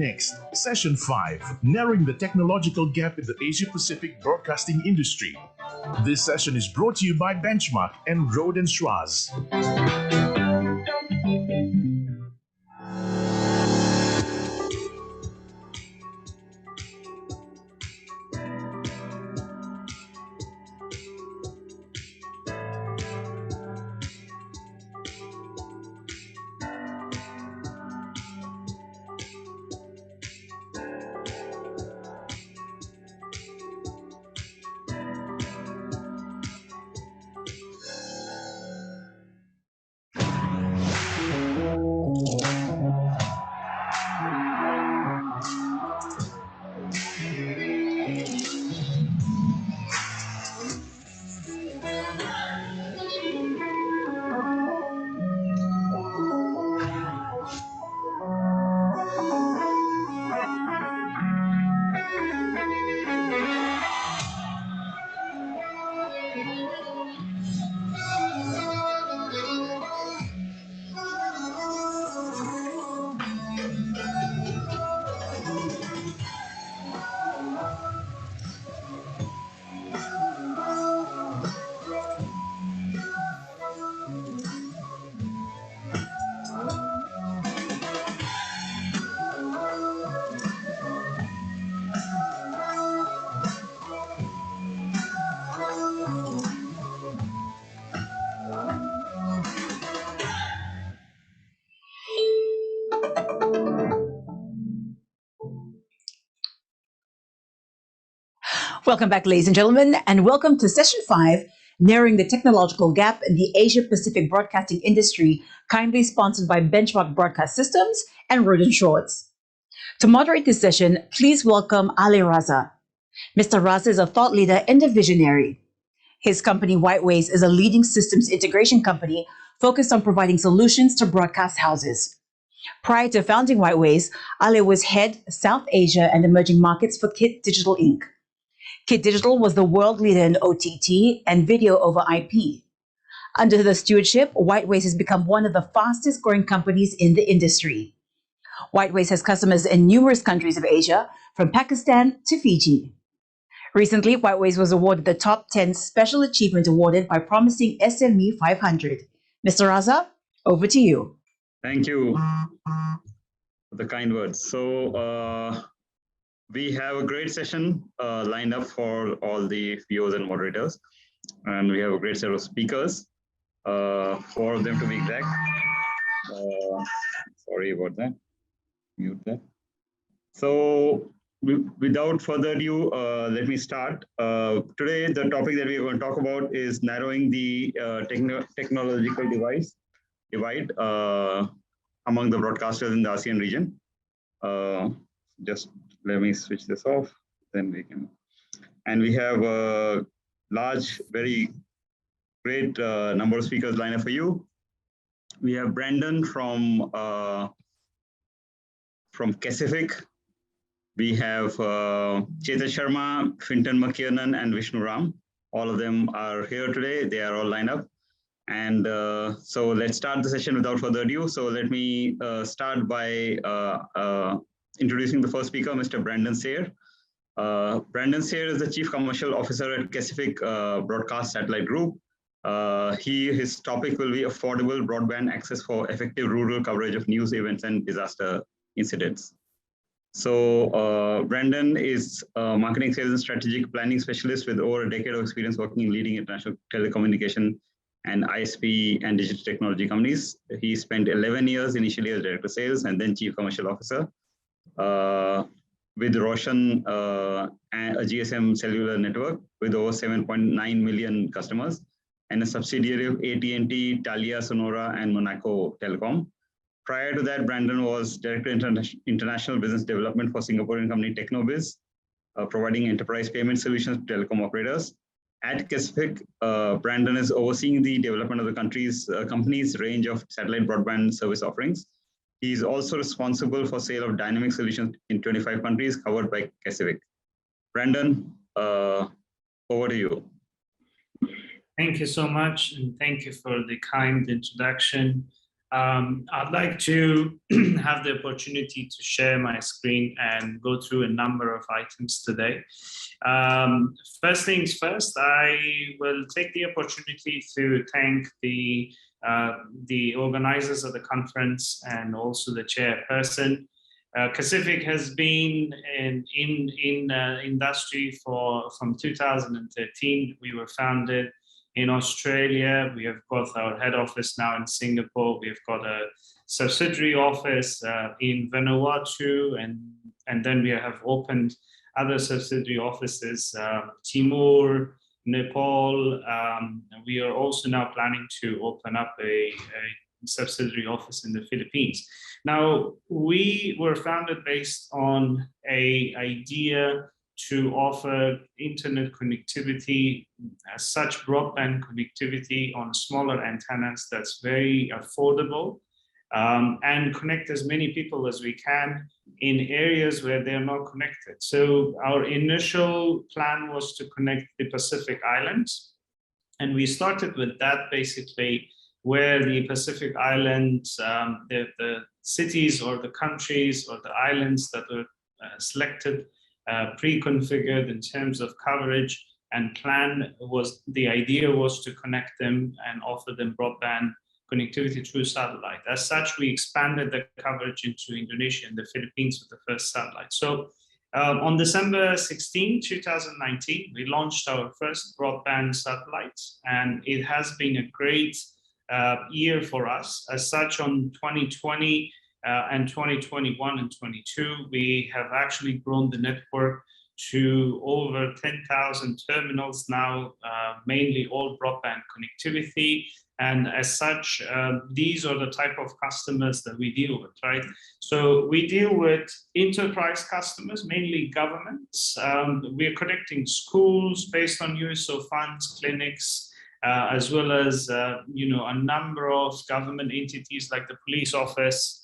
next, Session 5, Narrowing the Technological Gap in the Asia-Pacific Broadcasting Industry. This session is brought to you by Benchmark and Road & Schwarz. Welcome back, ladies and gentlemen, and welcome to Session 5, Narrowing the Technological Gap in the Asia-Pacific Broadcasting Industry, kindly sponsored by Benchmark Broadcast Systems and Road & Schwarz. To moderate this session, please welcome Ali Raza. Mr. Raza is a thought leader and a visionary. His company, Whiteways, is a leading systems integration company focused on providing solutions to broadcast houses. Prior to founding Whiteways, Ali was head South Asia and emerging markets for Kit Digital Inc. Kit Digital was the world leader in OTT and video over IP. Under the stewardship, Whiteways has become one of the fastest growing companies in the industry. Whiteways has customers in numerous countries of Asia, from Pakistan to Fiji. Recently, Whiteways was awarded the Top 10 Special Achievement Awarded by Promising SME 500. Mr. Raza, over to you. Thank you for the kind words. So, we have a great session lined up for all the viewers and moderators, and we have a great set of speakers, 4 of them to be exact. Sorry about that, mute that. So without further ado, let me start. Today, the topic that we're going to talk about is narrowing the technological divide among the broadcasters in the ASEAN region. Just let me switch this off, then we can. And we have a large, very great number of speakers lined up for you. We have Brandon from Pacific. We have Chetan Sharma, Fintan McKiernan, and Vishnu Ram. All of them are here today. They are all lined up. And so let's start the session without further ado. So let me start by introducing the first speaker, Mr. Brandon Sayre. Brandon Sayre is the Chief Commercial Officer at Pacific Broadcast Satellite Group. His topic will be affordable broadband access for effective rural coverage of news events and disaster incidents. So Brandon is a marketing, sales, and strategic planning specialist with over a decade of experience working in leading international telecommunication and ISP and digital technology companies. He spent 11 years initially as Director of Sales and then Chief Commercial Officer with Roshan, a GSM cellular network with over 7.9 million customers, and a subsidiary of AT&T, Thalia, Sonora, and Monaco Telecom. Prior to that, Brandon was Director of International Business Development for Singaporean company Technobiz, providing enterprise payment solutions to telecom operators. At Pacific, Brandon is overseeing the development of the company's range of satellite broadband service offerings. He is also responsible for sale of dynamic solutions in 25 countries covered by Pacific. Brandon, over to you. Thank you so much, and thank you for the kind introduction. I'd like to have the opportunity to share my screen and go through a number of items today. First things first, I will take the opportunity to thank the organizers of the conference and also the chairperson. Pacific has been in industry from 2013. We were founded in Australia. We have got our head office now in Singapore. We've got a subsidiary office in Vanuatu, and then we have opened other subsidiary offices, Timor, Nepal. We are also now planning to open up a subsidiary office in the Philippines. Now, we were founded based on an idea to offer internet connectivity, as such broadband connectivity on smaller antennas that's very affordable, and connect as many people as we can in areas where they're not connected. So our initial plan was to connect the Pacific Islands, and we started with that basically, where the Pacific Islands, the cities or the countries or the islands that were selected, pre-configured in terms of coverage and plan, the idea was to connect them and offer them broadband connectivity through satellite. As such, we expanded the coverage into Indonesia and the Philippines with the first satellite. So on December 16, 2019, we launched our first broadband satellite, and it has been a great year for us. As such, on 2020 and 2021 and 22, we have actually grown the network to over 10,000 terminals now, mainly all broadband connectivity. And as such, these are the type of customers that we deal with, right? So we deal with enterprise customers, mainly governments. We're connecting schools based on USO funds, clinics, as well as a number of government entities like the police office,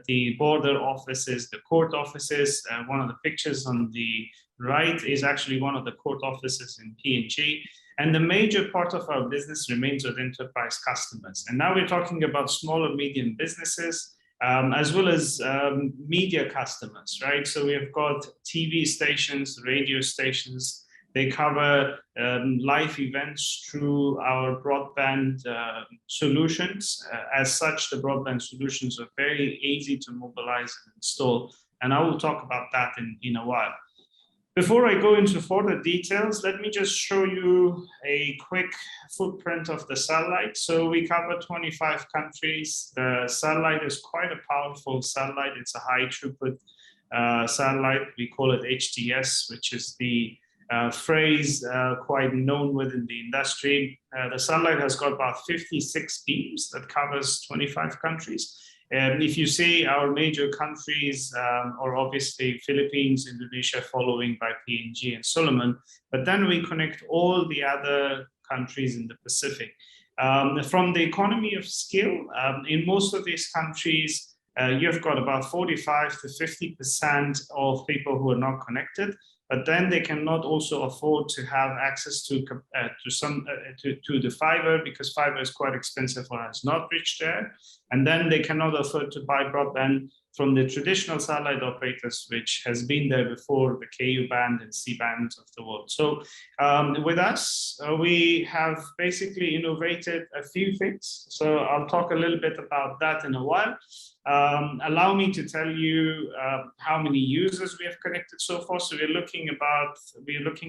the border offices, the court offices. One of the pictures on the right is actually one of the court offices in PNG. And the major part of our business remains with enterprise customers. And now we're talking about small and medium businesses, as well as media customers, right? So we have got TV stations, radio stations. They cover live events through our broadband solutions. As such, the broadband solutions are very easy to mobilize and install. And I will talk about that in a while. Before I go into further details, let me just show you a quick footprint of the satellite. So we cover 25 countries. The satellite is quite a powerful satellite. It's a high throughput satellite. We call it HTS, which is the phrase quite known within the industry. The satellite has got about 56 beams that covers 25 countries. And if you see our major countries are obviously Philippines, Indonesia, following by PNG and Solomon, but then we connect all the other countries in the Pacific. From the economy of scale, in most of these countries, you've got about 45 to 50% of people who are not connected, but then they cannot also afford to have access to the fiber, because fiber is quite expensive or has not reached there. And then they cannot afford to buy broadband from the traditional satellite operators, which has been there before, the KU band and C band of the world. So with us, we have basically innovated a few things. So I'll talk a little bit about that in a while. Allow me to tell you how many users we have connected so far. So we're looking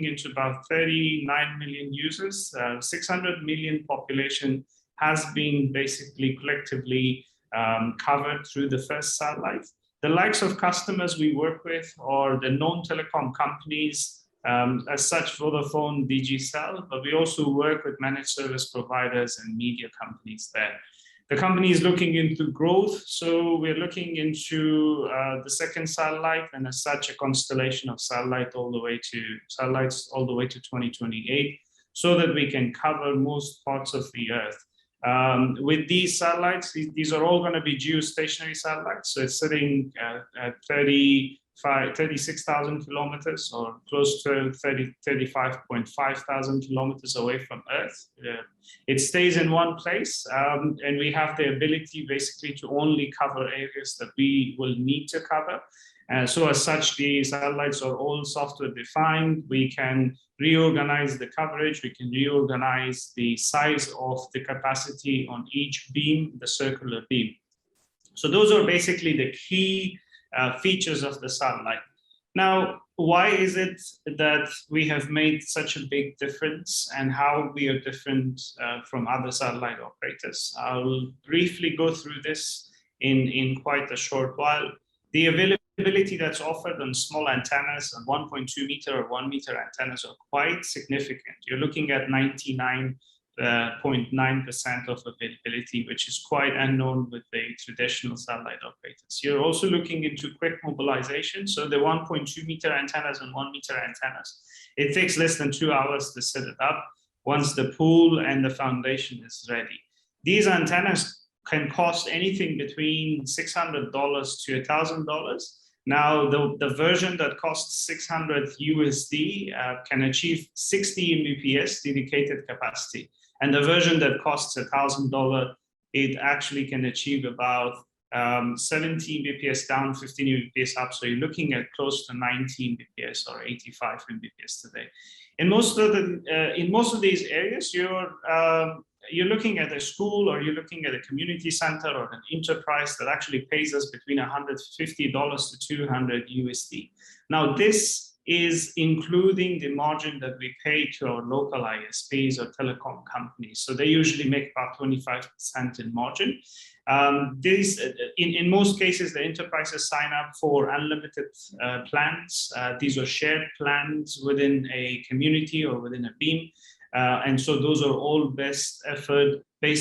into about 39 million users. 600 million population has been basically collectively covered through the first satellite. The likes of customers we work with are the known telecom companies, as such Vodafone, Digicel, but we also work with managed service providers and media companies there. The company is looking into growth, so we're looking into the second satellite, and as such a constellation of satellites all the way to 2028, so that we can cover most parts of the Earth. With these satellites, these are all going to be geostationary satellites, so it's sitting at 30 36,000 kilometers, or close to 35.5 thousand kilometers away from Earth. It stays in one place, and we have the ability basically to only cover areas that we will need to cover. So as such, the satellites are all software defined. We can reorganize the coverage. We can reorganize the size of the capacity on each beam, the circular beam. So those are basically the key features of the satellite. Now, why is it that we have made such a big difference, and how we are different from other satellite operators? I'll briefly go through this in quite a short while. The availability that's offered on small antennas, on 1.2 meter or 1 meter antennas, are quite significant. You're looking at 99.9% of availability, which is quite unknown with the traditional satellite operators. You're also looking into quick mobilization. So the 1.2 meter antennas and 1 meter antennas, it takes less than 2 hours to set it up once the pool and the foundation is ready. These antennas can cost anything between $600 to $1,000. Now, the version that costs $600 USD can achieve 60 Mbps dedicated capacity. And the version that costs $1,000, it actually can achieve about 70 Mbps down, 15 Mbps up. So you're looking at close to 90 Mbps or 85 Mbps today. In most of these areas, you're looking at a school, or you're looking at a community center or an enterprise that actually pays us between $150 to 200 USD. Now, this is including the margin that we pay to our local ISPs or telecom companies. So they usually make about 25% in margin. In most cases, the enterprises sign up for unlimited plans. These are shared plans within a community or within a beam. And so those are all based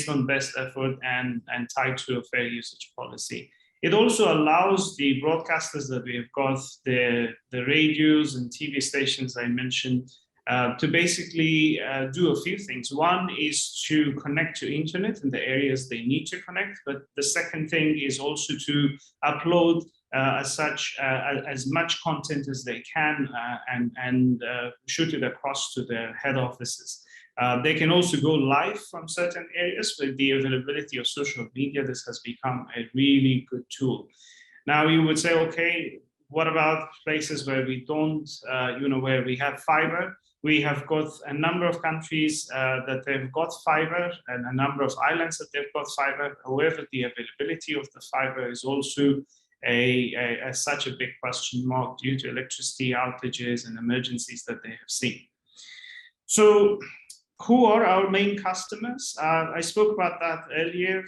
on best effort and tied to a fair usage policy. It also allows the broadcasters that we have got, the radios and TV stations I mentioned, to basically do a few things. One is to connect to internet in the areas they need to connect, but the second thing is also to upload as much content as they can and shoot it across to their head offices. They can also go live from certain areas. With the availability of social media, this has become a really good tool. Now you would say, okay, what about places where we don't, where we have fiber? We have got a number of countries that they've got fiber, and a number of islands that they've got fiber. However, the availability of the fiber is also such a big question mark due to electricity outages and emergencies that they have seen. So who are our main customers? I spoke about that earlier.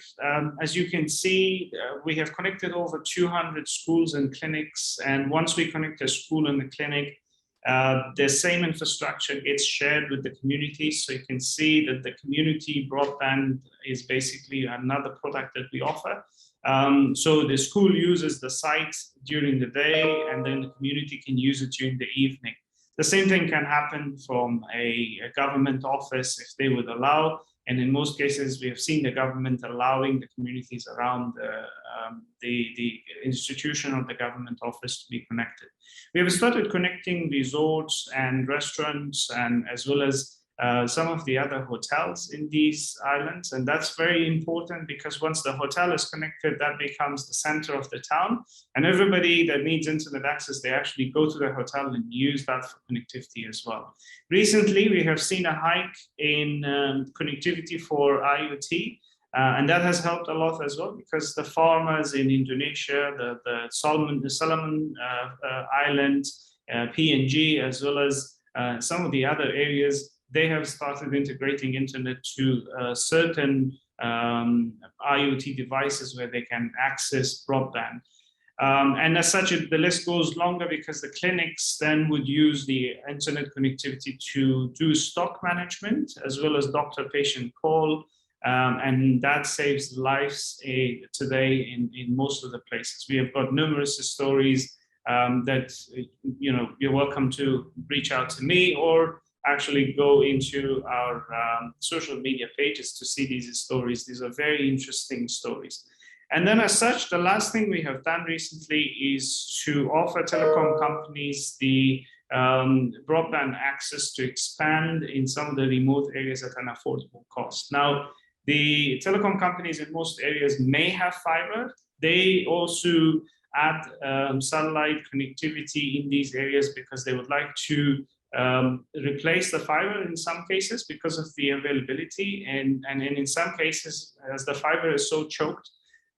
As you can see, we have connected over 200 schools and clinics. And once we connect a school and a clinic, the same infrastructure gets shared with the community. So you can see that the community broadband is basically another product that we offer. So the school uses the site during the day, and then the community can use it during the evening. The same thing can happen from a government office if they would allow. And in most cases, we have seen the government allowing the communities around the institution or the government office to be connected. We have started connecting resorts and restaurants, and as well as some of the other hotels in these islands. And that's very important, because once the hotel is connected, that becomes the center of the town. And everybody that needs internet access, they actually go to the hotel and use that for connectivity as well. Recently, we have seen a hike in connectivity for IoT. And that has helped a lot as well, because the farmers in Indonesia, the Solomon Islands, PNG, as well as some of the other areas, they have started integrating internet to certain IoT devices where they can access broadband. And as such, the list goes longer, because the clinics then would use the internet connectivity to do stock management, as well as doctor-patient call. And that saves lives today in most of the places. We have got numerous stories that, you're welcome to reach out to me, or actually go into our social media pages to see these stories. These are very interesting stories. And then as such, the last thing we have done recently is to offer telecom companies the broadband access to expand in some of the remote areas at an affordable cost. Now, the telecom companies in most areas may have fiber. They also add satellite connectivity in these areas because they would like to replace the fiber in some cases because of the availability. And in some cases, as the fiber is so choked,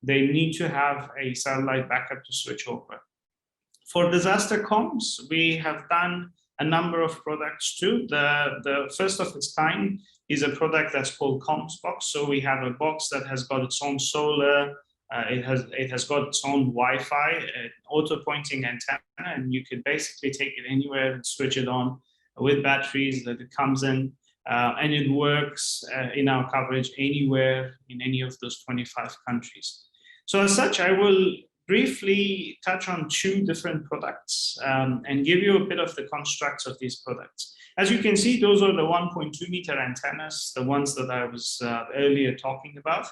they need to have a satellite backup to switch over. For disaster comms, we have done a number of products too. The first of its kind is a product that's called Comms Box. So we have a box that has got its own solar, it has got its own Wi-Fi, auto-pointing antenna, and you can basically take it anywhere and switch it on with batteries that it comes in, and it works in our coverage anywhere in any of those 25 countries. So as such, I will briefly touch on two different products and give you a bit of the constructs of these products. As you can see, those are the 1.2 meter antennas, the ones that I was earlier talking about.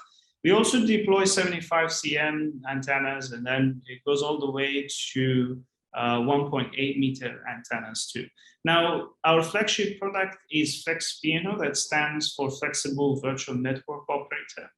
We also deploy 75 cm antennas, and then it goes all the way to 1.8 meter antennas too. Now, our flagship product is FlexVNO, that stands for Flexible Virtual Network Operator.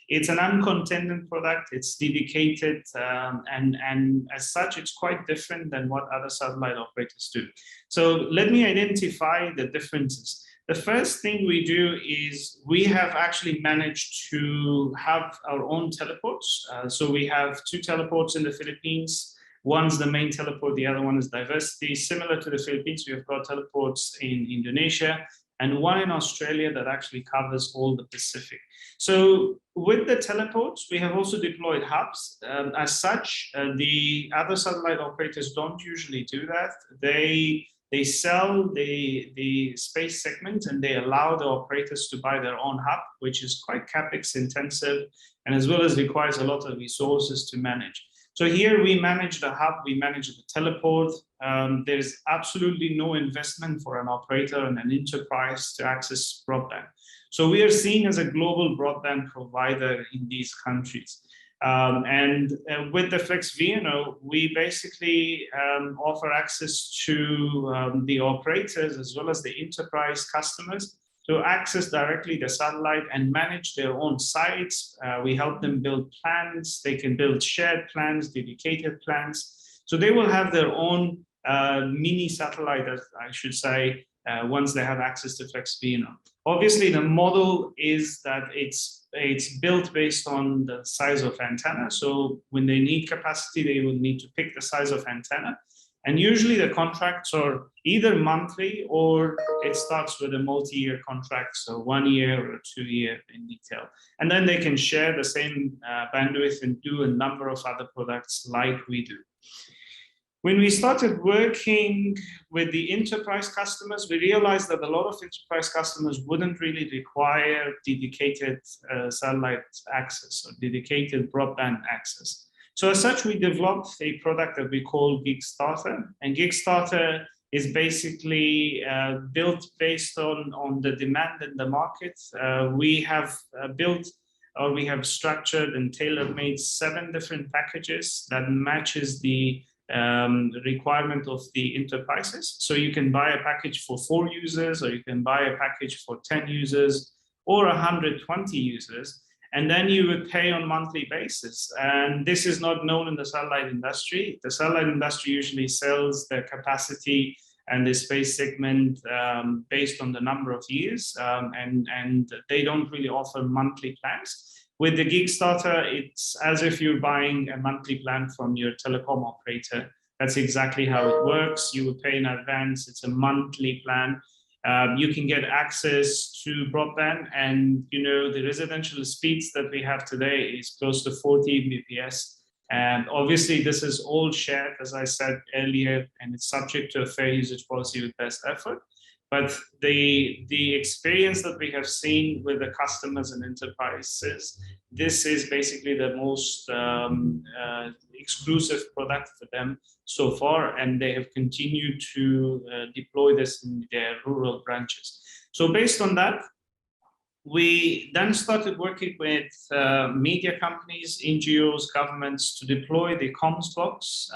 It's an uncontended product, it's dedicated, and as such, it's quite different than what other satellite operators do. So let me identify the differences. The first thing we do is we have actually managed to have our own teleports. So we have two teleports in the Philippines. One's the main teleport, the other one is diversity. Similar to the Philippines, we've got teleports in Indonesia, and one in Australia that actually covers all the Pacific. So with the teleports, we have also deployed hubs. As such, the other satellite operators don't usually do that. They sell the space segment and they allow the operators to buy their own hub, which is quite CapEx intensive and as well as requires a lot of resources to manage. So here we manage the hub, we manage the teleport. There's absolutely no investment for an operator and an enterprise to access broadband. So we are seen as a global broadband provider in these countries. With the FlexVNO, we basically offer access to the operators as well as the enterprise customers to access directly the satellite and manage their own sites. We help them build plans. They can build shared plans, dedicated plans. So they will have their own mini satellite, I should say, once they have access to FlexVNO. Obviously, the model is that it's built based on the size of antenna. So when they need capacity, they will need to pick the size of antenna. And usually the contracts are either monthly or it starts with a multi-year contract, so 1 year or 2 year in detail. And then they can share the same bandwidth and do a number of other products like we do. When we started working with the enterprise customers, we realized that a lot of enterprise customers wouldn't really require dedicated satellite access or dedicated broadband access. So as such, we developed a product that we call Geekstarter. And Geekstarter is basically built based on the demand in the market. We have built or we have structured and tailor-made 7 different packages that matches the requirement of the enterprises. So you can buy a package for 4 users, or you can buy a package for 10 users, or 120 users, and then you would pay on a monthly basis. And this is not known in the satellite industry. The satellite industry usually sells their capacity and the space segment based on the number of years, and they don't really offer monthly plans. With the Geekstarter, it's as if you're buying a monthly plan from your telecom operator. That's exactly how it works. You will pay in advance. It's a monthly plan. You can get access to broadband, and the residential speeds that we have today is close to 40 Mbps. And obviously, this is all shared, as I said earlier, and it's subject to a fair usage policy with best effort. But the experience that we have seen with the customers and enterprises, this is basically the most exclusive product for them so far, and they have continued to deploy this in their rural branches. So based on that, We then started working with media companies, NGOs, governments to deploy the comms box.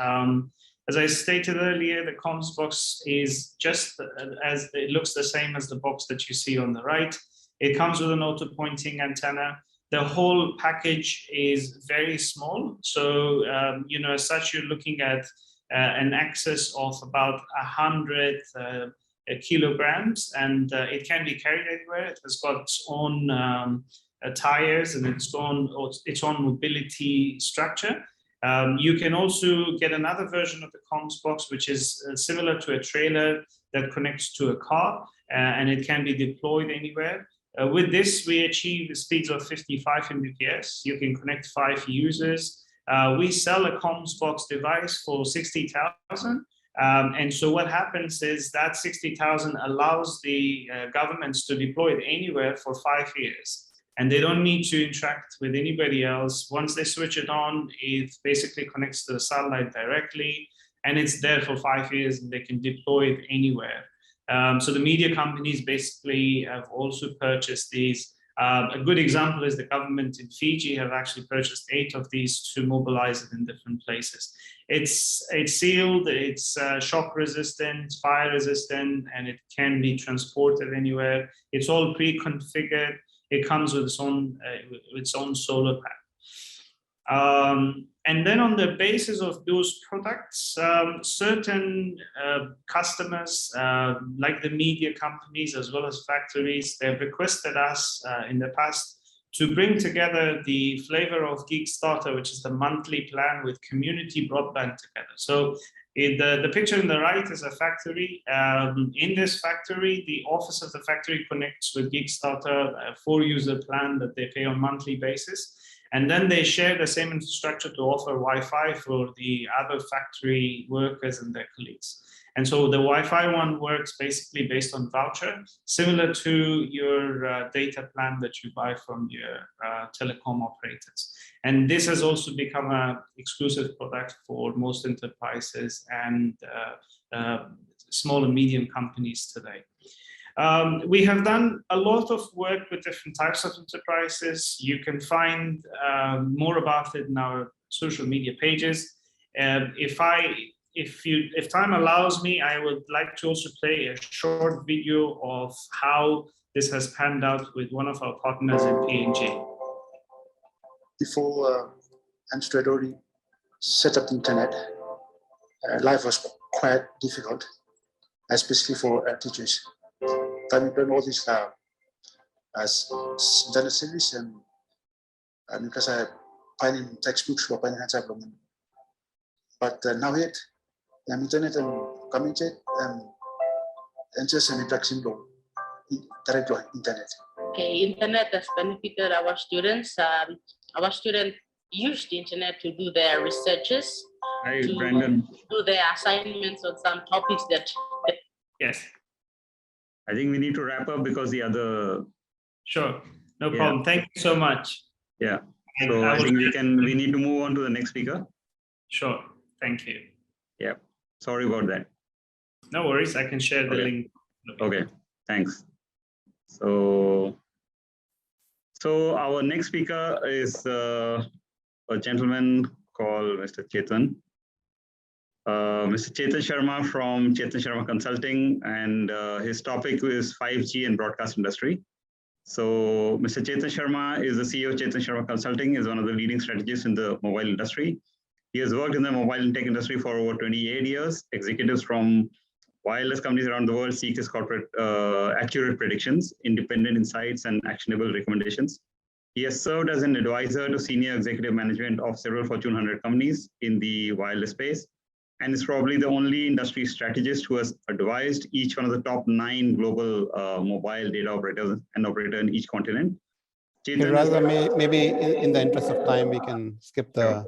As I stated earlier, the comms box is just as it looks the same as the box that you see on the right. It comes with an auto-pointing antenna. The whole package is very small. So, as such, you're looking at an excess of about 100 kilograms, and it can be carried anywhere. It has got its own tires and its own mobility structure. You can also get another version of the comms box, which is similar to a trailer that connects to a car, and it can be deployed anywhere. With this, we achieve speeds of 55 Mbps. You can connect 5 users. We sell a comms box device for 60,000. And so what happens is that 60,000 allows the governments to deploy it anywhere for 5 years. And they don't need to interact with anybody else. Once they switch it on, it basically connects to the satellite directly, and it's there for 5 years, and they can deploy it anywhere. So the media companies basically have also purchased these. A good example is the government in Fiji have actually purchased 8 of these to mobilize it in different places. It's sealed, it's shock resistant, fire resistant, and it can be transported anywhere. It's all pre-configured. It comes with its own solar pack. And then on the basis of those products, certain customers, like the media companies as well as factories, they've requested us in the past to bring together the flavor of Geekstarter, which is the monthly plan, with community broadband together. So the picture on the right is a factory. In this factory, the office of the factory connects with Geekstarter, a 4-user plan that they pay on a monthly basis. And then they share the same infrastructure to offer Wi-Fi for the other factory workers and their colleagues. And so the Wi-Fi one works basically based on voucher, similar to your data plan that you buy from your telecom operators. And this has also become an exclusive product for most enterprises and small and medium companies today. We have done a lot of work with different types of enterprises. You can find more about it in our social media pages. If time allows me, I would like to also play a short video of how this has panned out with one of our partners in PNG. Before Amstrad already set up the internet, life was quite difficult, especially for teachers. Kami learn all this as internet service, and because I finding textbooks for finding hands but now it internet and coming and just an interaction direct internet. Okay, internet has benefited our students. Our students use the internet to do their researches, Hi, to Brandon. do their assignments on some topics that. Yes. I think we need to wrap up because the other. Sure, no problem. Thank you so much. Yeah. So I think we need to move on to the next speaker. Sure. Thank you. Yeah. Sorry about that. No worries. I can share the link. Okay. Thanks. So our next speaker is a gentleman called Mr. Chetan. Mr. Chetan Sharma from Chetan Sharma Consulting, and his topic is 5G and broadcast industry. So Mr. Chetan Sharma is the CEO of Chetan Sharma Consulting, is one of the leading strategists in the mobile industry. He has worked in the mobile and tech industry for over 28 years. Executives from wireless companies around the world seek his corporate accurate predictions, independent insights, and actionable recommendations. He has served as an advisor to senior executive management of several Fortune 100 companies in the wireless space, and is probably the only industry strategist who has advised each one of the top 9 global mobile data operators and operator in each continent. Hey, Raza, maybe in the interest of time, we can skip the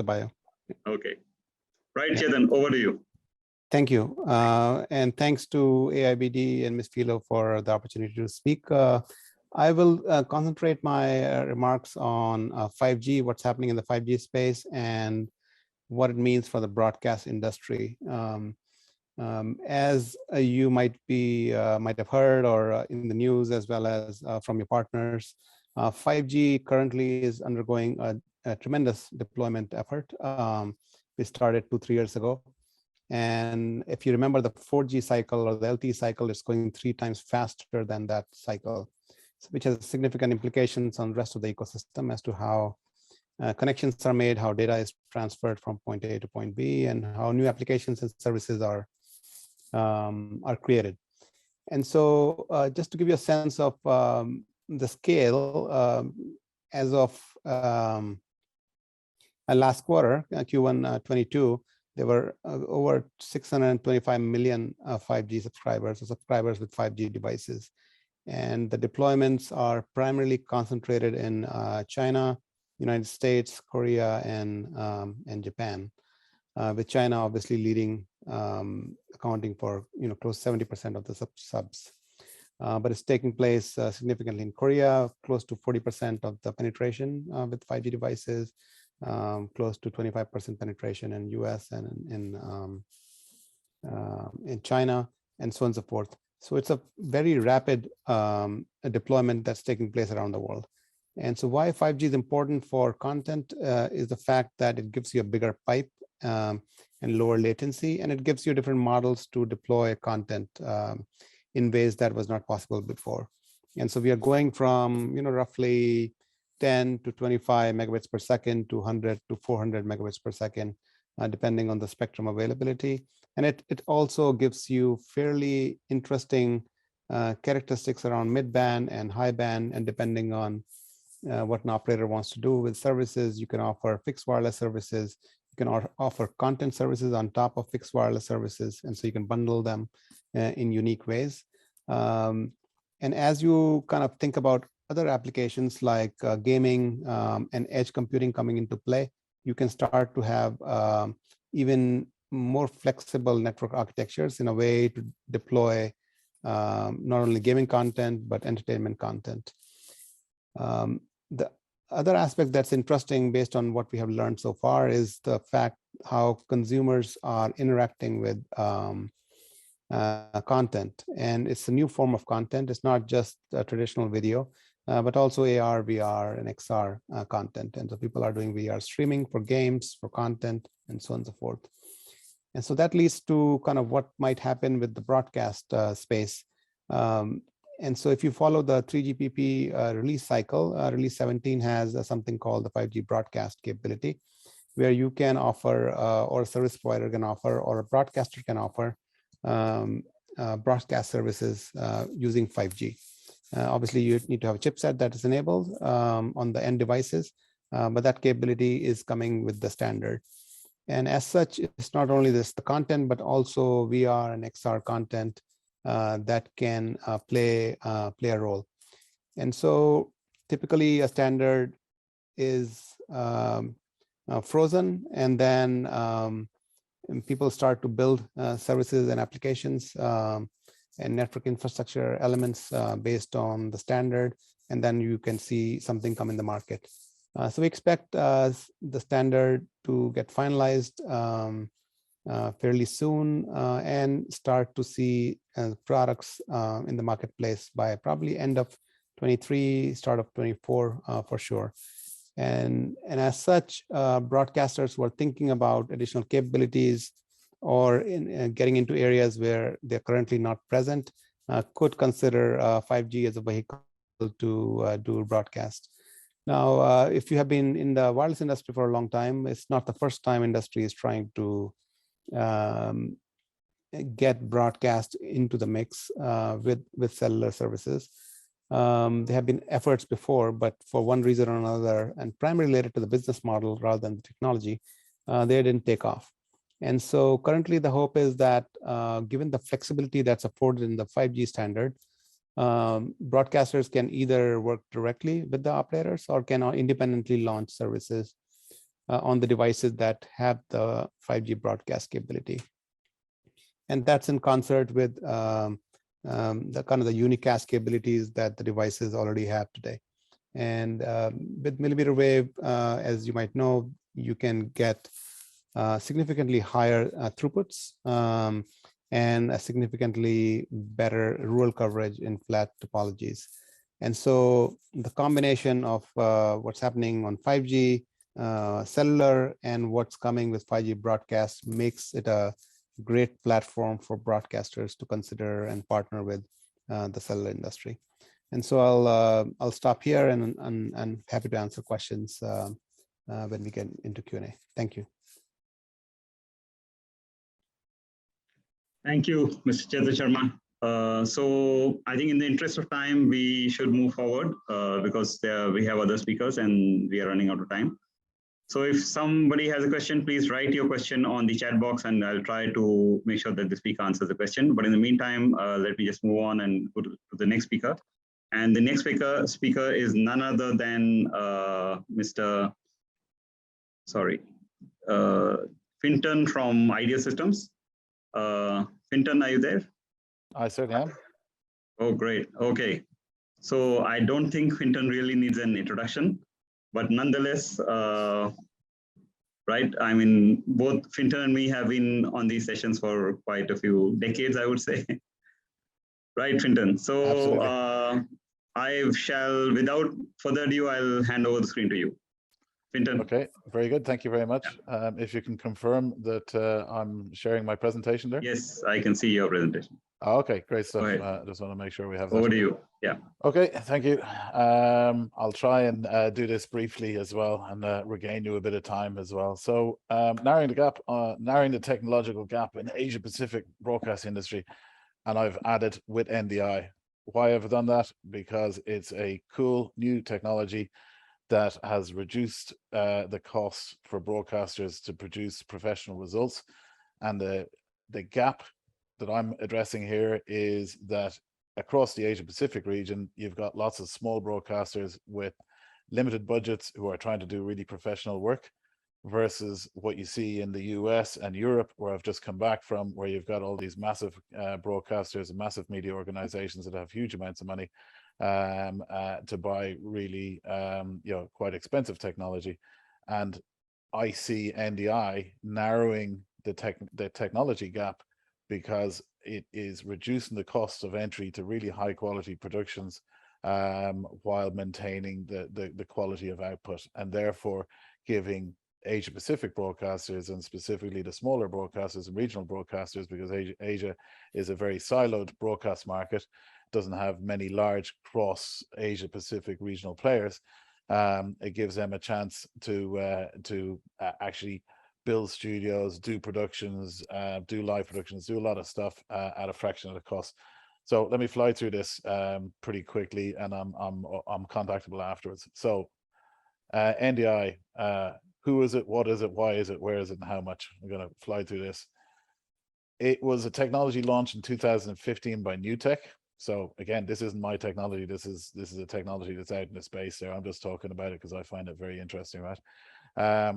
bio. Okay. Right, Chetan, over to you. Thank you. And thanks to AIBD and Ms. Philo for the opportunity to speak. I will concentrate my remarks on 5G, what's happening in the 5G space, and what it means for the broadcast industry. As you might have heard or in the news as well as from your partners, 5G currently is undergoing a tremendous deployment effort. We started 2-3 years ago. And if you remember the 4G cycle or the LTE cycle, it's going 3 times faster than that cycle, which has significant implications on the rest of the ecosystem as to how connections are made, how data is transferred from point A to point B, and how new applications and services are created. And so just to give you a sense of the scale, as of last quarter, Q1 22, there were over 625 million 5G subscribers, or subscribers with 5G devices. And the deployments are primarily concentrated in China, United States, Korea, and Japan, with China obviously leading, accounting for close to 70% of the subs. But it's taking place significantly in Korea, close to 40% of the penetration with 5G devices, close to 25% penetration in US and in China, and so on and so forth. So it's a very rapid deployment that's taking place around the world. And so why 5G is important for content is the fact that it gives you a bigger pipe and lower latency, and it gives you different models to deploy content in ways that was not possible before. And so we are going from roughly 10 to 25 megabits per second to 100 to 400 megabits per second, depending on the spectrum availability. And it also gives you fairly interesting characteristics around mid-band and high band, and depending on what an operator wants to do with services, you can offer fixed wireless services, you can offer content services on top of fixed wireless services, and so you can bundle them in unique ways. And as you kind of think about other applications like gaming and edge computing coming into play, you can start to have even more flexible network architectures in a way to deploy not only gaming content, but entertainment content. The other aspect that's interesting based on what we have learned so far is the fact how consumers are interacting with content. And it's a new form of content. It's not just traditional video, but also AR, VR, and XR content. And so people are doing VR streaming for games, for content, and so on and so forth. And so that leads to kind of what might happen with the broadcast space. And so if you follow the 3GPP release cycle, release 17 has something called the 5G broadcast capability, where you can offer, or a service provider can offer, or a broadcaster can offer broadcast services using 5G. Obviously, you need to have a chipset that is enabled on the end devices, but that capability is coming with the standard. And as such, it's not only the content, but also VR and XR content that can play a role. And so typically a standard is frozen, and then people start to build services and applications and network infrastructure elements based on the standard, and then you can see something come in the market. So we expect the standard to get finalized fairly soon and start to see products in the marketplace by probably end of 23, start of 24 for sure. And as such, broadcasters who are thinking about additional capabilities or in getting into areas where they're currently not present could consider 5G as a vehicle to do broadcast. Now, if you have been in the wireless industry for a long time, it's not the first time industry is trying to get broadcast into the mix with cellular services. There have been efforts before, but for one reason or another, and primarily related to the business model rather than the technology, they didn't take off. And so currently the hope is that given the flexibility that's afforded in the 5G standard, broadcasters can either work directly with the operators or can independently launch services on the devices that have the 5G broadcast capability. And that's in concert with the kind of the unicast capabilities that the devices already have today. And with millimeter wave, as you might know, you can get significantly higher throughputs and a significantly better rural coverage in flat topologies. And so the combination of what's happening on 5G, cellular, and what's coming with 5G broadcast makes it a great platform for broadcasters to consider and partner with the cellular industry. And so I'll stop here, and I'm happy to answer questions when we get into Q&A. Thank you. Thank you, Mr. Chetan Sharma. So I think in the interest of time, we should move forward because we have other speakers and we are running out of time. So if somebody has a question, please write your question on the chat box and I'll try to make sure that the speaker answers the question. But in the meantime, let me just move on and go to the next speaker. And the next speaker is none other than Fintan from Idea Systems. Fintan, are you there? I certainly am. Oh, great. Okay. So I don't think Fintan really needs an introduction, but nonetheless, right? I mean, both Fintan and me have been on these sessions for quite a few decades, I would say. Right, Fintan? So I shall, without further ado, I'll hand over the screen to you. Fintan. Okay, very good. Thank you very much. If you can confirm that I'm sharing my presentation there. Yes, I can see your presentation. Okay, great stuff. Just want to make sure we have that. Over to you. Yeah. Okay, thank you. I'll try and do this briefly as well and regain you a bit of time as well. So narrowing the technological gap in Asia Pacific broadcast industry, and I've added with NDI. Why I've done that? Because it's a cool new technology that has reduced the cost for broadcasters to produce professional results. And the gap that I'm addressing here is that across the Asia Pacific region, you've got lots of small broadcasters with limited budgets who are trying to do really professional work versus what you see in the US and Europe, where I've just come back from, where you've got all these massive broadcasters and massive media organizations that have huge amounts of money to buy really quite expensive technology. And I see NDI narrowing the technology gap because it is reducing the cost of entry to really high quality productions while maintaining the quality of output, and therefore giving Asia Pacific broadcasters, and specifically the smaller broadcasters and regional broadcasters, because Asia is a very siloed broadcast market, doesn't have many large cross Asia Pacific regional players. It gives them a chance to actually build studios, do productions, do live productions, do a lot of stuff at a fraction of the cost. So let me fly through this pretty quickly, and I'm contactable afterwards. So NDI, who is it, what is it, why is it, where is it, and how much? I'm going to fly through this. It was a technology launched in 2015 by NewTek. So again, this isn't my technology. This is a technology that's out in the space there. I'm just talking about it because I find it very interesting, right?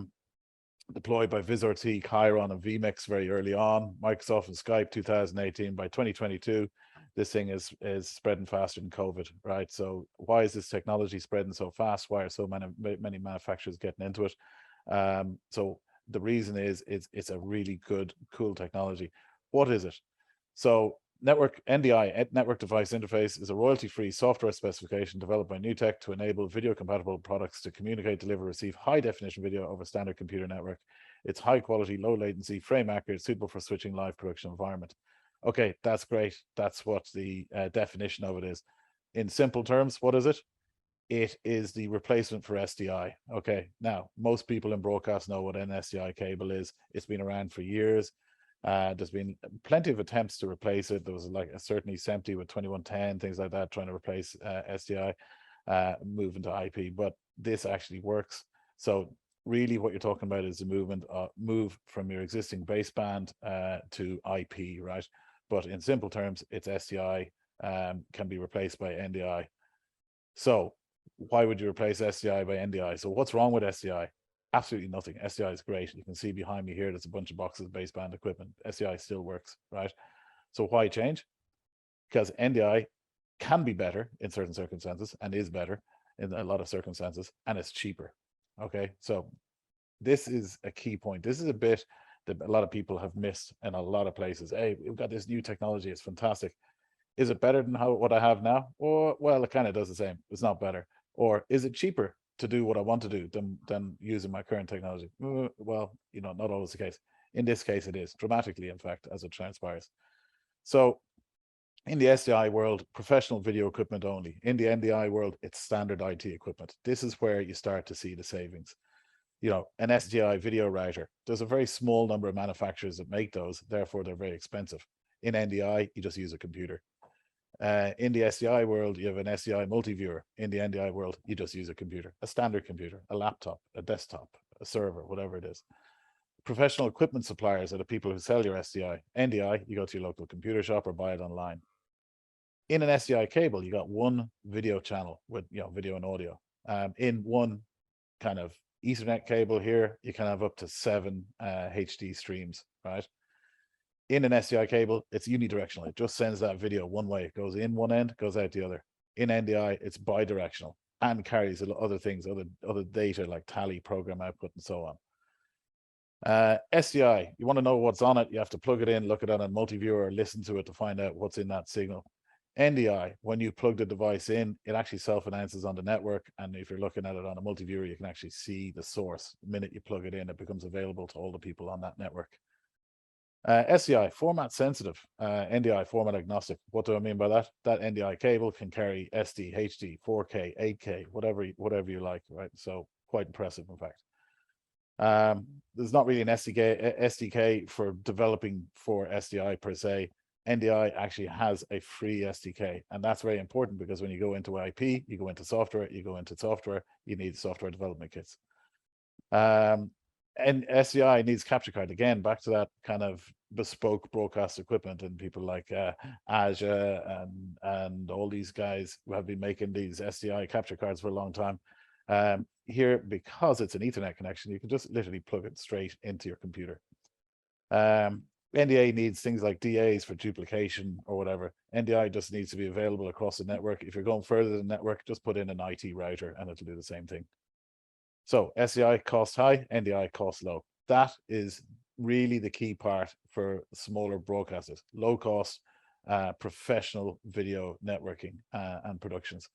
Deployed by VizRT, Chiron, and vMix very early on. Microsoft and Skype 2018. By 2022, this thing is spreading faster than COVID, right? So why is this technology spreading so fast? Why are so many manufacturers getting into it? So the reason is it's a really good, cool technology. What is it? So NDI, Network Device Interface, is a royalty-free software specification developed by NewTek to enable video-compatible products to communicate, deliver, receive high-definition video over standard computer network. It's high-quality, low-latency, frame-accurate, suitable for switching live production environment. Okay, that's great. That's what the definition of it is. In simple terms, what is it? It is the replacement for SDI. Okay, now, most people in broadcast know what an SDI cable is. It's been around for years. There's been plenty of attempts to replace it. There was like certainly SEMTI with 2110, things like that, trying to replace SDI, moving to IP, but this actually works. So really what you're talking about is a move from your existing baseband to IP, right? But in simple terms, it's SDI, can be replaced by NDI. So why would you replace SDI by NDI? So what's wrong with SDI? Absolutely nothing. SDI is great. You can see behind me here, there's a bunch of boxes of baseband equipment. SDI still works, right? So why change? Because NDI can be better in certain circumstances and is better in a lot of circumstances, and it's cheaper. Okay, so this is a key point. This is a bit that a lot of people have missed in a lot of places. Hey, we've got this new technology, it's fantastic. Is it better than what I have now? Or, well, it kind of does the same. It's not better. Or is it cheaper to do what I want to do than using my current technology? Well, you know, not always the case. In this case, it is dramatically, in fact, as it transpires. So in the SDI world, professional video equipment only. In the NDI world, it's standard IT equipment. This is where you start to see the savings. You know, an SDI video router, there's a very small number of manufacturers that make those, therefore they're very expensive. In NDI, you just use a computer. In the SDI world, you have an SDI multi-viewer. In the NDI world, you just use a computer, a standard computer, a laptop, a desktop, a server, whatever it is. Professional equipment suppliers are the people who sell your SDI. NDI, you go to your local computer shop or buy it online. In an SDI cable, you got one video channel with, you know, video and audio. In one kind of Ethernet cable here, you can have up to 7 HD streams, right? In an SDI cable, it's unidirectional. It just sends that video one way. It goes in one end, goes out the other. In NDI, it's bidirectional and carries other things, other data like tally, program output, and so on. SDI, you want to know what's on it, you have to plug it in, look at it on a multi-viewer, listen to it to find out what's in that signal. NDI, when you plug the device in, it actually self-announces on the network, and if you're looking at it on a multi-viewer, you can actually see the source. The minute you plug it in, it becomes available to all the people on that network. SDI, format sensitive, NDI, format agnostic. What do I mean by that? That NDI cable can carry SD, HD, 4K, 8K, whatever you like, right? So quite impressive, in fact. There's not really an SDK for developing for SDI per se. NDI actually has a free SDK, and that's very important because when you go into IP, you go into software, you need software development kits. And SDI needs capture card. Again, back to that kind of bespoke broadcast equipment, and people like Azure and all these guys who have been making these SDI capture cards for a long time. Here, because it's an Ethernet connection, you can just literally plug it straight into your computer. NDA needs things like DAs for duplication or whatever. NDI just needs to be available across the network. If you're going further than the network, just put in an IT router and it'll do the same thing. So SDI cost high, NDI cost low. That is really the key part for smaller broadcasters. Low cost, professional video networking and productions.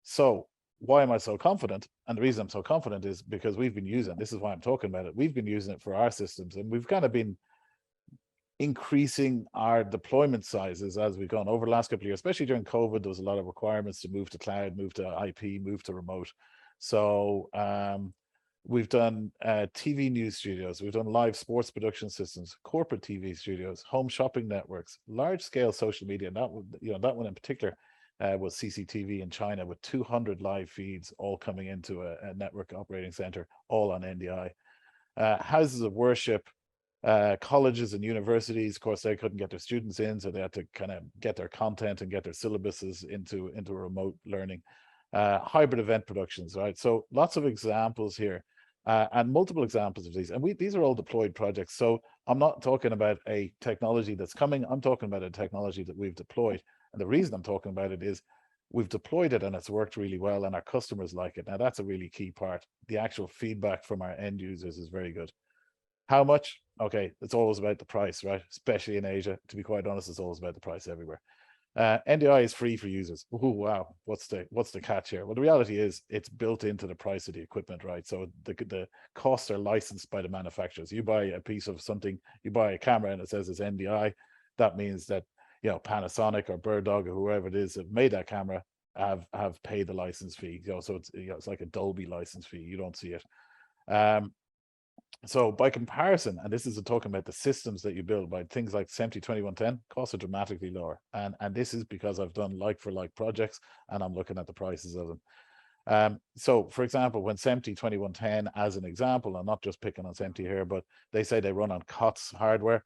So why am I so confident? And the reason I'm so confident is because we've been using, this is why I'm talking about it, we've been using it for our systems, and we've kind of been increasing our deployment sizes as we've gone over the last couple of years, especially during COVID. There was a lot of requirements to move to cloud, move to IP, move to remote. So we've done TV news studios, we've done live sports production systems, corporate TV studios, home shopping networks, large scale social media. And that one, you know, that one in particular was CCTV in China with 200 live feeds all coming into a network operating center, all on NDI. Houses of worship, colleges and universities, of course, they couldn't get their students in, so they had to kind of get their content and get their syllabuses into remote learning. Hybrid event productions, right? So lots of examples here, and multiple examples of these. And these are all deployed projects. So I'm not talking about a technology that's coming. I'm talking about a technology that we've deployed. And the reason I'm talking about it is we've deployed it and it's worked really well and our customers like it. Now that's a really key part. The actual feedback from our end users is very good. How much? Okay, it's always about the price, right? Especially in Asia. To be quite honest, it's always about the price everywhere. NDI is free for users. Oh wow, what's the catch here? Well, the reality is it's built into the price of the equipment, right? So the costs are licensed by the manufacturers. You buy a piece of something, you buy a camera and it says it's NDI. That means that, you know, Panasonic or Bird Dog or whoever it is that made that camera have paid the license fee. You know, so it's, you know, it's like a Dolby license fee. You don't see it. So by comparison, and this is talking about the systems that you build, by things like SMPTE 2110, costs are dramatically lower. And this is because I've done like for like projects and I'm looking at the prices of them. So for example, when SMPTE 2110, as an example, I'm not just picking on SMPTE here, but they say they run on COTS hardware.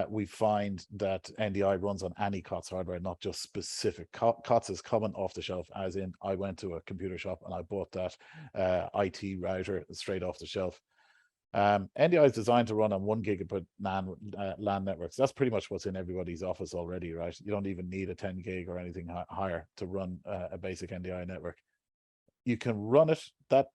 We find that NDI runs on any COTS hardware, not just specific. COTS is common off the shelf, as in I went to a computer shop and I bought that IT router straight off the shelf. NDI is designed to run on 1 gigabit LAN networks. That's pretty much what's in everybody's office already, right? You don't even need a 10 gig or anything higher to run a basic NDI network. You can run it, that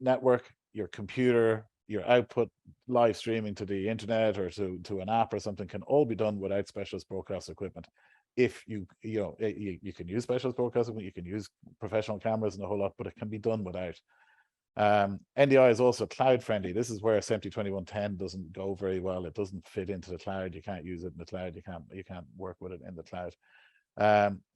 network, your computer, your output, live streaming to the internet or to an app or something can all be done without specialist broadcast equipment. If you can use specialist broadcast equipment, you can use professional cameras and a whole lot, but it can be done without. NDI is also cloud friendly. This is where SMPTE 2110 doesn't go very well. It doesn't fit into the cloud. You can't use it in the cloud. You can't work with it in the cloud.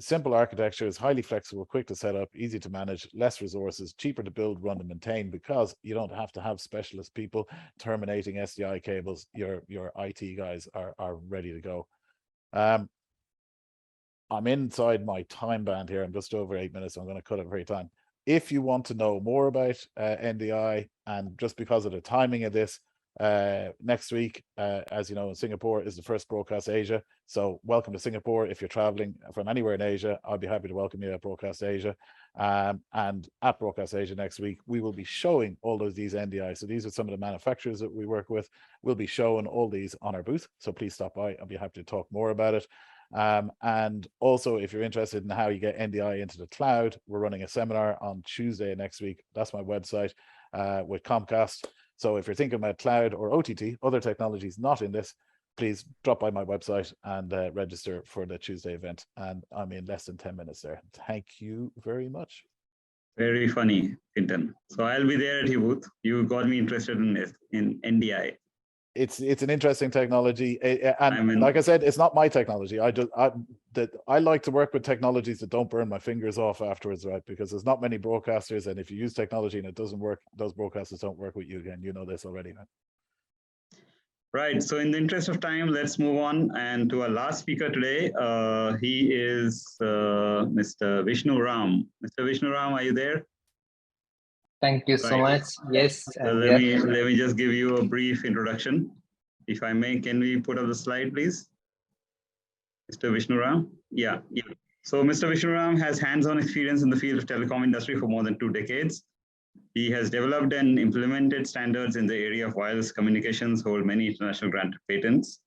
Simple architecture is highly flexible, quick to set up, easy to manage, less resources, cheaper to build, run, and maintain because you don't have to have specialist people terminating SDI cables. Your IT guys are ready to go. I'm inside my time band here. I'm just over 8 minutes. So I'm going to cut it very time. If you want to know more about NDI, and just because of the timing of this, next week, as you know, in Singapore is the first Broadcast Asia. So welcome to Singapore. If you're traveling from anywhere in Asia, I'll be happy to welcome you at Broadcast Asia. And at Broadcast Asia next week, we will be showing all of these NDI. So these are some of the manufacturers that we work with. We'll be showing all these on our booth. So please stop by. I'll be happy to talk more about it. And also, if you're interested in how you get NDI into the cloud, we're running a seminar on Tuesday next week. That's my website with Comcast. So if you're thinking about cloud or OTT, other technologies not in this, please drop by my website and register for the Tuesday event. And I'm in less than 10 minutes there. Thank you very much. Very funny, Fintan. So I'll be there at your booth. You got me interested in NDI. It's an interesting technology, and like I said, it's not my technology. I like to work with technologies that don't burn my fingers off afterwards, right? Because there's not many broadcasters, and if you use technology and it doesn't work, those broadcasters don't work with you again. You know this already, man. Right. So in the interest of time, let's move on and to our last speaker today. He is Mr. Vishnu Ram. Mr. Vishnu Ram, are you there? Thank you so much. Yes. So let me just give you a brief introduction. If I may, can we put up the slide, please? Mr. Vishnu Ram? Yeah. So Mr. Vishnu Ram has hands-on experience in the field of telecom industry for more than 2 decades. He has developed and implemented standards in the area of wireless communications, hold many international granted patents.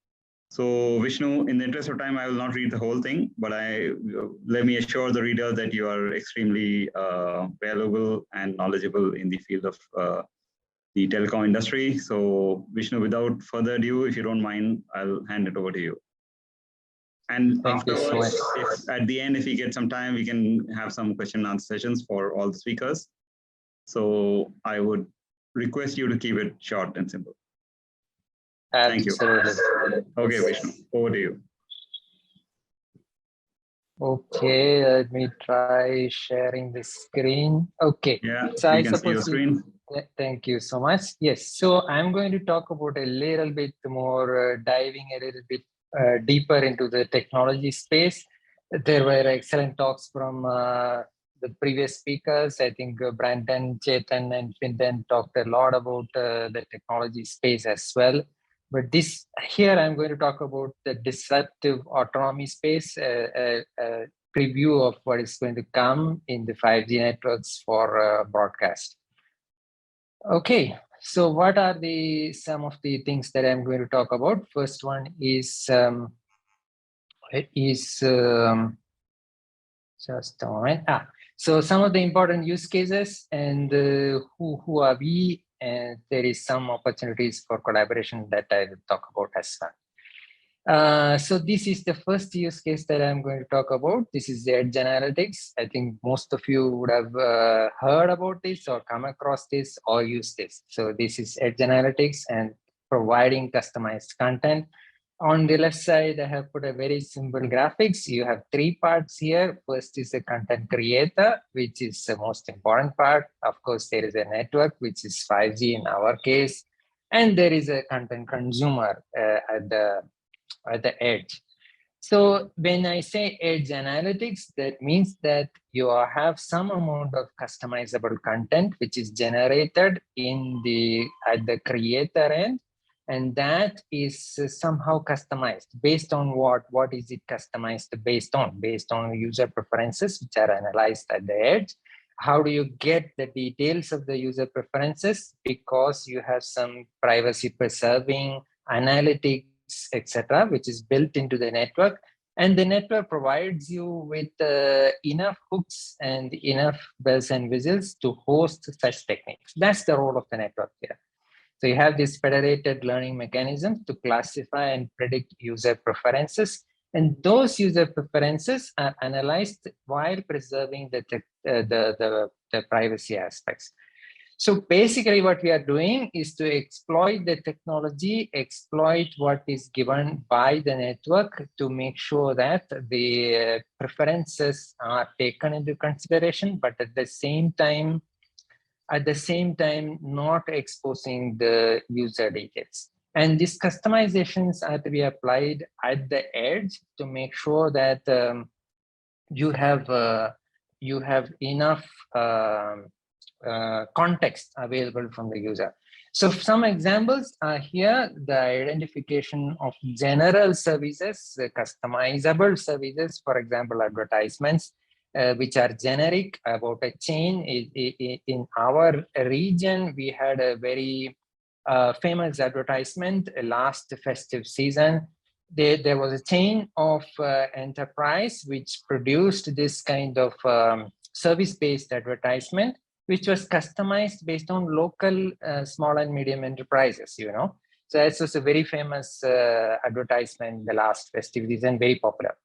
So Vishnu, in the interest of time, I will not read the whole thing, but let me assure the reader that you are extremely valuable and knowledgeable in the field of the telecom industry. So Vishnu, without further ado, if you don't mind, I'll hand it over to you. And afterwards, at the end, if we get some time, we can have some question and answer sessions for all the speakers. So I would request you to keep it short and simple. Absolutely. Thank you. Okay, Vishnu, over to you. Okay, let me try sharing the screen. Okay. Yeah, so you can see your screen. Thank you so much. Yes, so I'm going to talk about a little bit more, diving a little bit deeper into the technology space. There were excellent talks from the previous speakers. I think Brandon, Chetan, and Fintan talked a lot about the technology space as well. But here I'm going to talk about the disruptive autonomy space, a preview of what is going to come in the 5G networks for broadcast. Okay, so what are some of the things that I'm going to talk about? First one is just a moment. So some of the important use cases and who are we, and there is some opportunities for collaboration that I will talk about as well. So this is the first use case that I'm going to talk about. This is the edge analytics. I think most of you would have heard about this or come across this or use this. So this is edge analytics and providing customized content. On the left side, I have put a very simple graphics. You have 3 parts here. First is the content creator, which is the most important part. Of course, there is a network, which is 5G in our case. And there is a content consumer at the edge. So when I say edge analytics, that means that you have some amount of customizable content, which is generated at the creator end. And that is somehow customized based on what is it customized based on user preferences, which are analyzed at the edge. How do you get the details of the user preferences? Because you have some privacy preserving analytics, etc., which is built into the network. And the network provides you with enough hooks and enough bells and whistles to host such techniques. That's the role of the network here. So you have this federated learning mechanism to classify and predict user preferences. And those user preferences are analyzed while preserving the privacy aspects. So basically what we are doing is to exploit the technology, exploit what is given by the network to make sure that the preferences are taken into consideration, but at the same time, not exposing the user details. And these customizations are to be applied at the edge to make sure that you have enough context available from the user. So some examples are here: the identification of general services, customizable services, for example, advertisements, which are generic about a chain. In our region, we had a very famous advertisement last festive season. There was a chain of enterprise which produced this kind of service-based advertisement, which was customized based on local small and medium enterprises, So this was a very famous advertisement the last festive season, very popular.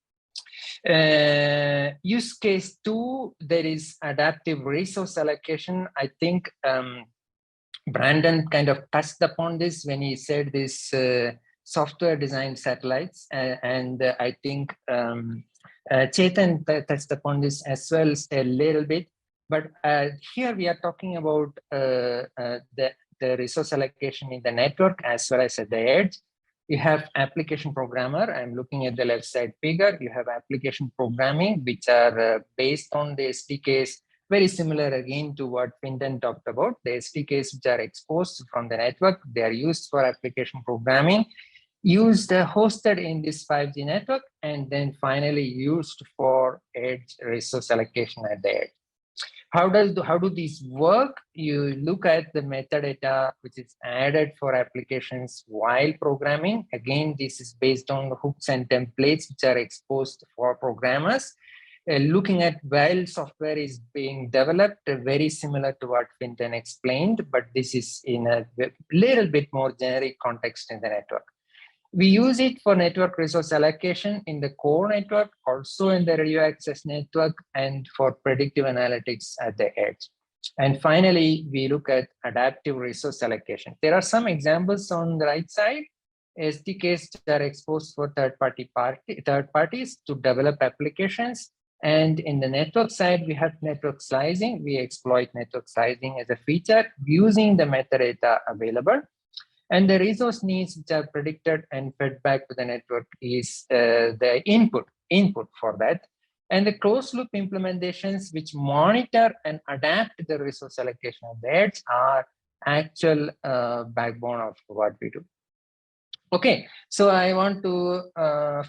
Use case 2, there is adaptive resource allocation. I think Brandon kind of touched upon this when he said this software design satellites, and I think Chetan touched upon this as well a little bit. But here we are talking about the resource allocation in the network as well as at the edge. You have application programmer. I'm looking at the left side figure. You have application programming, which are based on the SDKs, very similar again to what Fintan talked about. The SDKs which are exposed from the network, they are used for application programming, hosted in this 5G network, and then finally used for edge resource allocation at the edge. How do these work? You look at the metadata which is added for applications while programming. Again, this is based on the hooks and templates which are exposed for programmers. Looking at while software is being developed, very similar to what Fintan explained, but this is in a little bit more generic context in the network. We use it for network resource allocation in the core network, also in the radio access network, and for predictive analytics at the edge. And finally, we look at adaptive resource allocation. There are some examples on the right side. SDKs that are exposed for third parties to develop applications. And in the network side, we have network slicing. We exploit network slicing as a feature using the metadata available. And the resource needs which are predicted and fed back to the network is the input for that. And the closed loop implementations which monitor and adapt the resource allocation of the edge are actual backbone of what we do. Okay, so I want to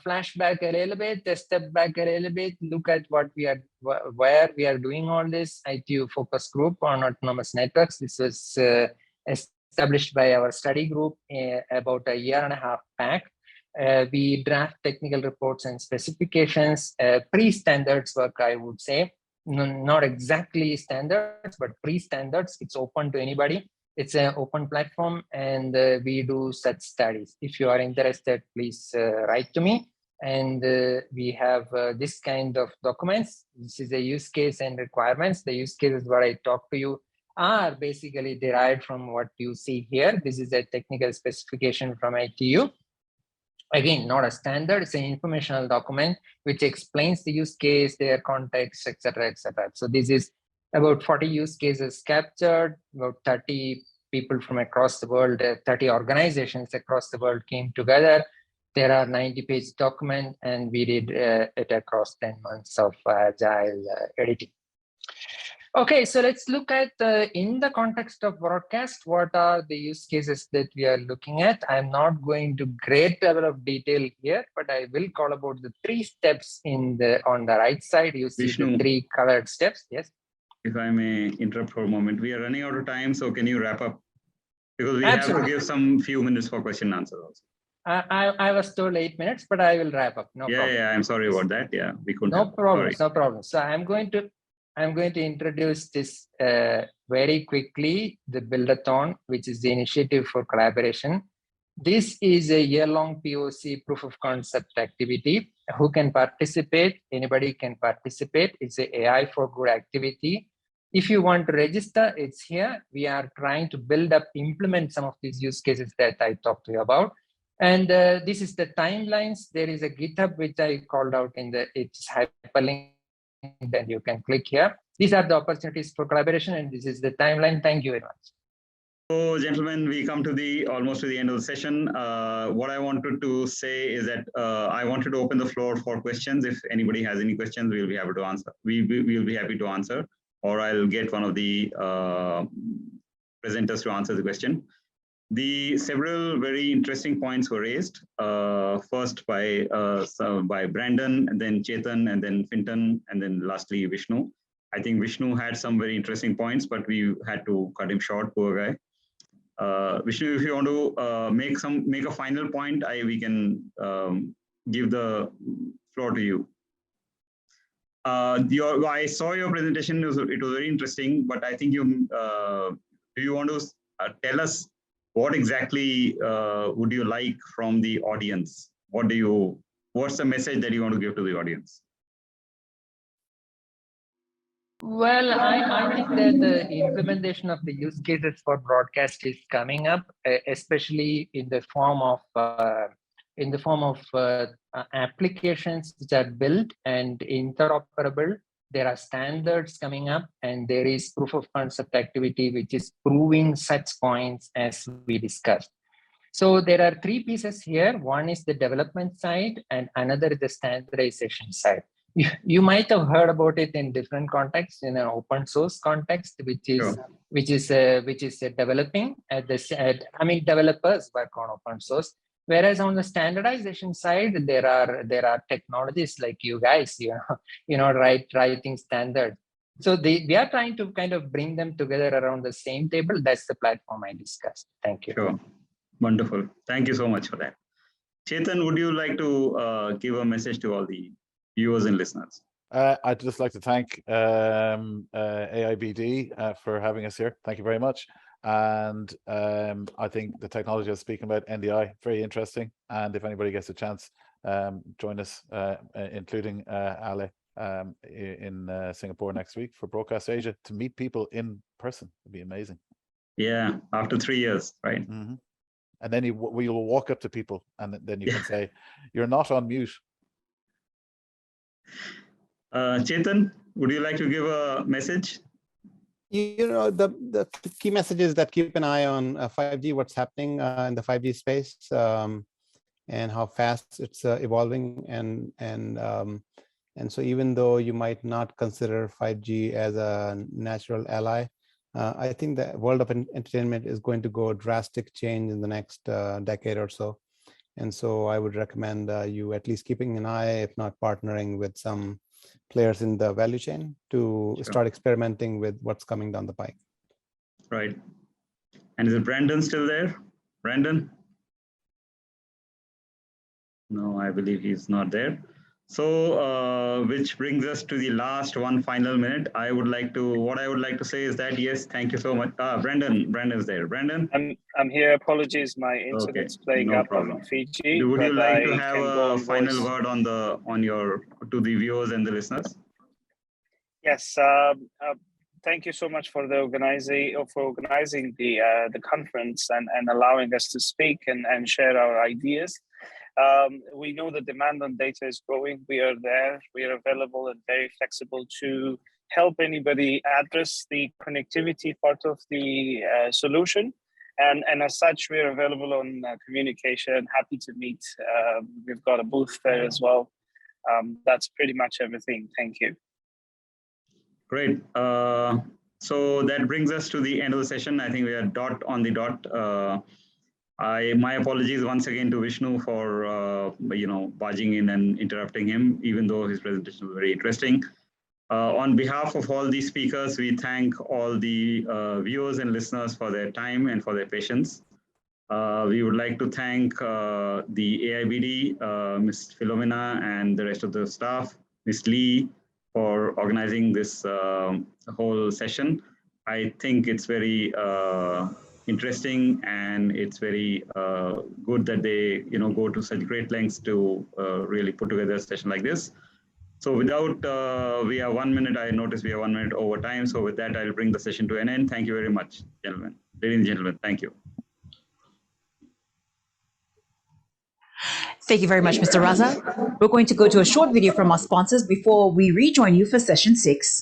flash back a little bit, step back a little bit, look at what we are, where we are doing all this. ITU focus group on autonomous networks. This was established by our study group about a year and a half back. We draft technical reports and specifications, pre-standards work, I would say. Not exactly standards, but pre-standards. It's open to anybody. It's an open platform, and we do such studies. If you are interested, please write to me. And we have this kind of documents. This is a use case and requirements. The use cases what I talk to you are basically derived from what you see here. This is a technical specification from ITU. Again, not a standard, it's an informational document which explains the use case, their context, etc., etc. So this is about 40 use cases captured, about 30 people from across the world, 30 organizations across the world came together. There are 90-page document, and we did it across 10 months of agile editing. Okay, so let's look at in the context of broadcast, what are the use cases that we are looking at? I'm not going to great level of detail here, but I will call about the 3 steps on the right side. You see Vishnu, the 3 colored steps. Yes. If I may interrupt for a moment, we are running out of time, so can you wrap up? Because we Absolutely. have to give some few minutes for question and answer also. I was told 8 minutes, but I will wrap up. No problem. Yeah, I'm sorry about that. Yeah, we couldn't. No problem. No problem. So I'm going to I'm going to introduce this very quickly, the Buildathon, which is the initiative for collaboration. This is a year-long POC proof of concept activity. Who can participate? Anybody can participate. It's an AI for good activity. If you want to register, it's here. We are trying to implement some of these use cases that I talked to you about. And this is the timelines. There is a GitHub, which I called out it's hyperlinked, and you can click here. These are the opportunities for collaboration, and this is the timeline. Thank you very much. So, gentlemen, we come to almost to the end of the session. What I wanted to say is that I wanted to open the floor for questions. If anybody has any questions, we'll be happy to answer. We'll be happy to answer, or I'll get one of the presenters to answer the question. Several very interesting points were raised. First by Brandon, and then Chetan, and then Fintan, and then lastly Vishnu. I think Vishnu had some very interesting points, but we had to cut him short, poor guy. Vishnu, if you want to make a final point, we can give the floor to you. I saw your presentation; it was very interesting. But I think do you want to tell us what exactly would you like from the audience? What's the message that you want to give to the audience? Well, I think that the implementation of the use cases for broadcast is coming up, especially in the form of applications which are built and interoperable. There are standards coming up, and there is proof of concept activity which is proving such points as we discussed. So there are three pieces here. One is the development side, and another is the standardization side. You might have heard about it in different contexts, in an open source context, which is developing. Developers work on open source. Whereas on the standardization side, there are technologies like you guys, writing standards. So we are trying to kind of bring them together around the same table. That's the platform I discussed. Thank you. Sure, wonderful. Thank you so much for that. Chetan, would you like to give a message to all the viewers and listeners? I'd just like to thank AIBD for having us here. Thank you very much. And I think the technology I was speaking about, NDI, very interesting. And if anybody gets a chance, join us, including Ale in Singapore next week for Broadcast Asia, to meet people in person. It'd be amazing. Yeah, after 3 years, right? Mm-hmm. And then we will walk up to people, and then you can say, "You're not on mute." Chetan, would you like to give a message? The key message is that keep an eye on 5G, what's happening in the 5G space, and how fast it's evolving. And so even though you might not consider 5G as a natural ally, I think the world of entertainment is going to go drastic change in the next decade or so. And so I would recommend you at least keeping an eye, if not partnering with some players in the value chain to start experimenting with what's coming down the pike. Right. And is Brandon still there? Brandon? No, I believe he's not there. So, which brings us to the last one final minute. What I would like to say is that, yes, thank you so much. Brandon's there. Brandon? I'm here. Apologies, my internet's playing up on Fiji. Would you like to have a final word to the viewers and the listeners? Yes. Thank you so much for organizing the conference and allowing us to speak and share our ideas. We know the demand on data is growing. We are there. We are available and very flexible to help anybody address the connectivity part of the solution. And as such, we are available on communication. Happy to meet. We've got a booth there as well. That's pretty much everything. Thank you. Great. So that brings us to the end of the session. I think we are on the dot. My apologies once again to Vishnu for barging in and interrupting him, even though his presentation was very interesting. On behalf of all these speakers, we thank all the viewers and listeners for their time and for their patience. We would like to thank the AIBD, Ms. Philomena, and the rest of the staff, Ms. Lee, for organizing this whole session. I think it's very interesting, and it's very good that they go to such great lengths to really put together a session like this. So without, we have 1 minute. I noticed we have 1 minute over time. So with that, I'll bring the session to an end. Thank you very much, gentlemen. Ladies and gentlemen, thank you. Thank you very much, Mr. Raza. We're going to go to a short video from our sponsors before we rejoin you for session 6.